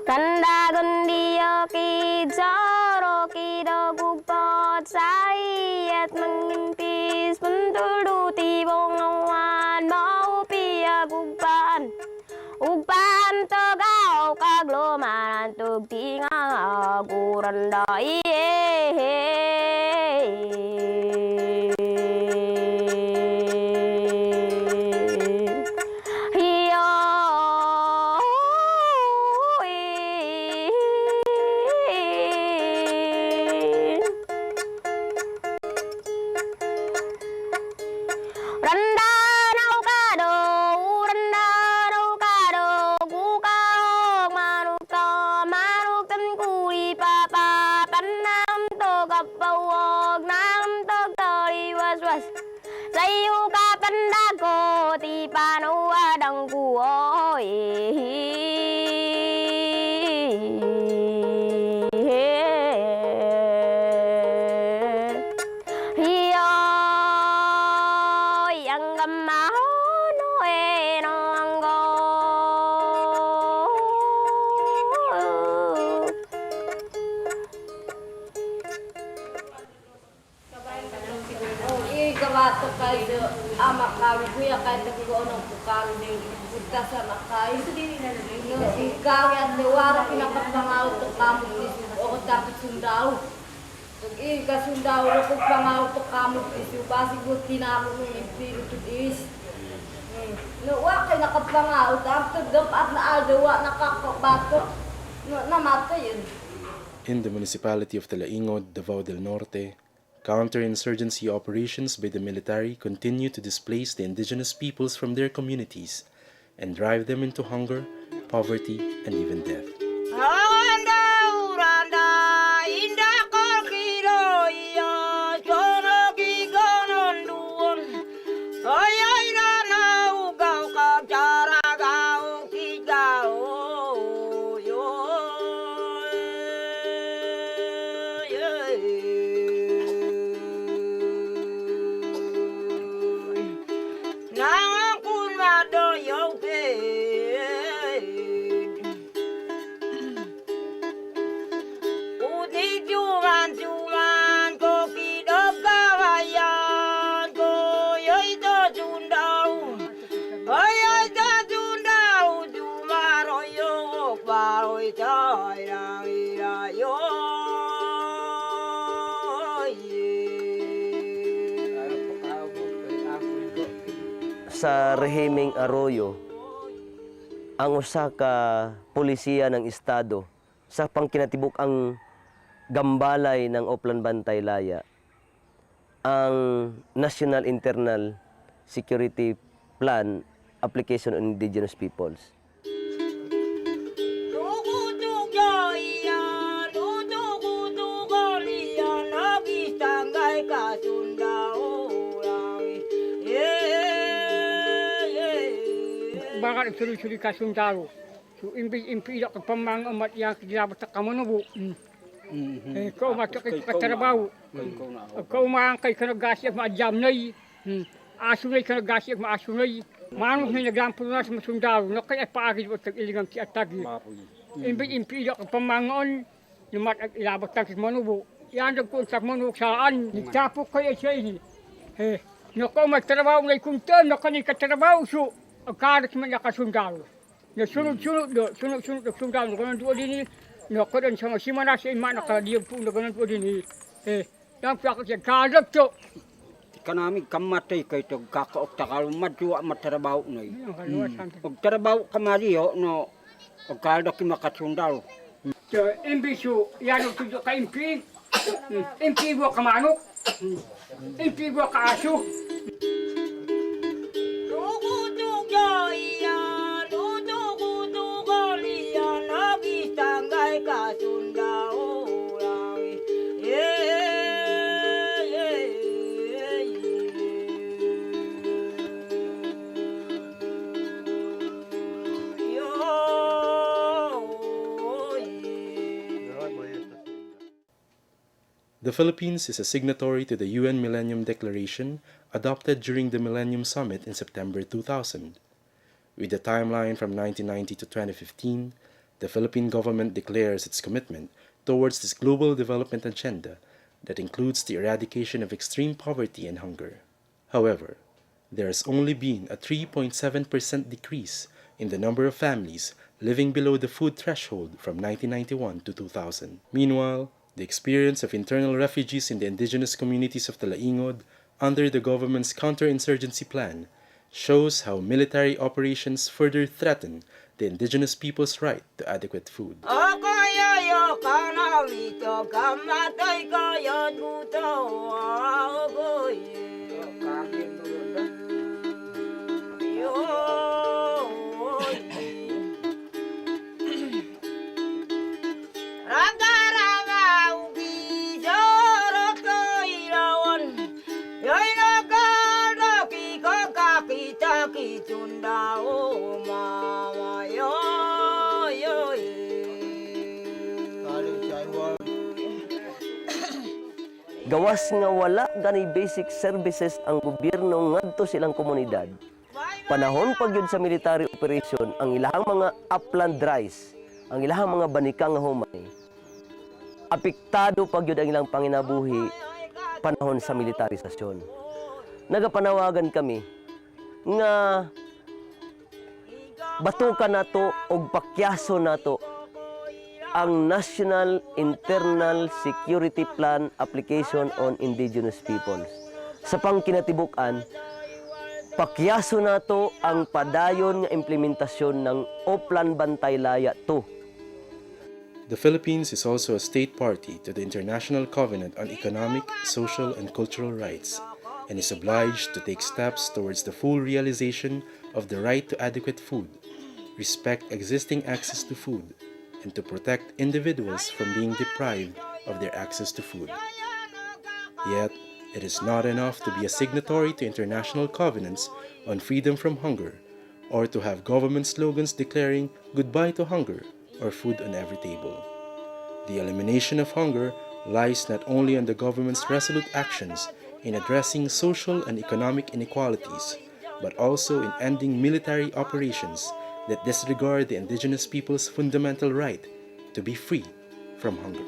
간다 건디여기 저러기도 국도 사이에 mangin puntul tibong awan mau pia buban uban tagaw kagloman tug tinga guranda Sayu kapan dago di panu adang kuoi hiyo yang gemau noe nonggo gawato kayo ama kami kuya kahit ko nang pukang ding punta sa makay ikaw at liwara pinakapangawat to kamo o dapat sundaw ka sundaw ko pangawat to kamo isu basi buti na ako ng espiritu is no wa kay nakapangawat after dapat na adawa nakakabato namatay yun. In the municipality of Talaingod, Davao del Norte, counterinsurgency operations by the military continue to displace the indigenous peoples from their communities and drive them into hunger, poverty, and even death. Sa rehimeng Arroyo, ang usa ka pulisiya ng estado sa pangkinatibuk ang gambalay ng Oplan Bantay Laya, ang National Internal Security Plan Application on Indigenous Peoples. Bakit suri-suri ka sundalo? So, impi ka pamang amat yang kilabat sa kamanubo. Ikaw matakit ka trabaho. Ikaw maangkay ka nagasi at maadjamnay. Asunay ka nagasi at maasunay. Manong na naglampo na sa masundalo. Nakay at paagid at tag-iligang si Atagi. Impi ka pamangon. Numat at ilabat sa manubo. Yan nagkun sa manubok saan. Nagtapok kayo siya ini. Nakaw magtrabaho ngay kuntan. Nakani ka trabaho so. Ang karat man nakasundalo. Nasunod-sunod do, sunod-sunod na sundalo. Ganun doon din nakaroon sa mga simana sa ima, nakaliyag po na ganun doon din. Yang piyakot siya, karat to. Ika namin kamatay kayo ito, kakaokta ka, madwa matrabaho na yun. Pagtrabaho ka mariyo, no, pagkalda ki makasundalo. So, imbiso, yan ang tudyo ka impi. Impi mo ka manok. Impi mo ka aso. The Philippines is a signatory to the UN Millennium Declaration adopted during the Millennium Summit in September 2000. With a timeline from 1990 to 2015, the Philippine government declares its commitment towards this global development agenda that includes the eradication of extreme poverty and hunger. However, there has only been a 3.7% decrease in the number of families living below the food threshold from 1991 to 2000. Meanwhile, the experience of internal refugees in the indigenous communities of Talaingod under the government's counterinsurgency plan shows how military operations further threaten the indigenous people's right to adequate food. Gawas nga wala gani basic services ang gobyerno ngadto silang komunidad. Panahon pagyud sa military operation ang ilahang mga upland rice, ang ilahang mga banika nga humay. Apektado pagyud ang ilang panginabuhi panahon sa militarisasyon. Nagapanawagan kami nga batukan nato og pakyaso nato ang National Internal Security Plan Application on Indigenous Peoples. Sa pangkinatibukan, pakyaso nato ang padayon nga implementasyon ng Oplan Bantay Laya 2. The Philippines is also a state party to the International Covenant on Economic, Social, and Cultural Rights and is obliged to take steps towards the full realization of the right to adequate food, respect existing access to food, and to protect individuals from being deprived of their access to food. Yet, it is not enough to be a signatory to international covenants on freedom from hunger or to have government slogans declaring goodbye to hunger or food on every table. The elimination of hunger lies not only on the government's resolute actions in addressing social and economic inequalities, but also in ending military operations that disregard the indigenous people's fundamental right to be free from hunger.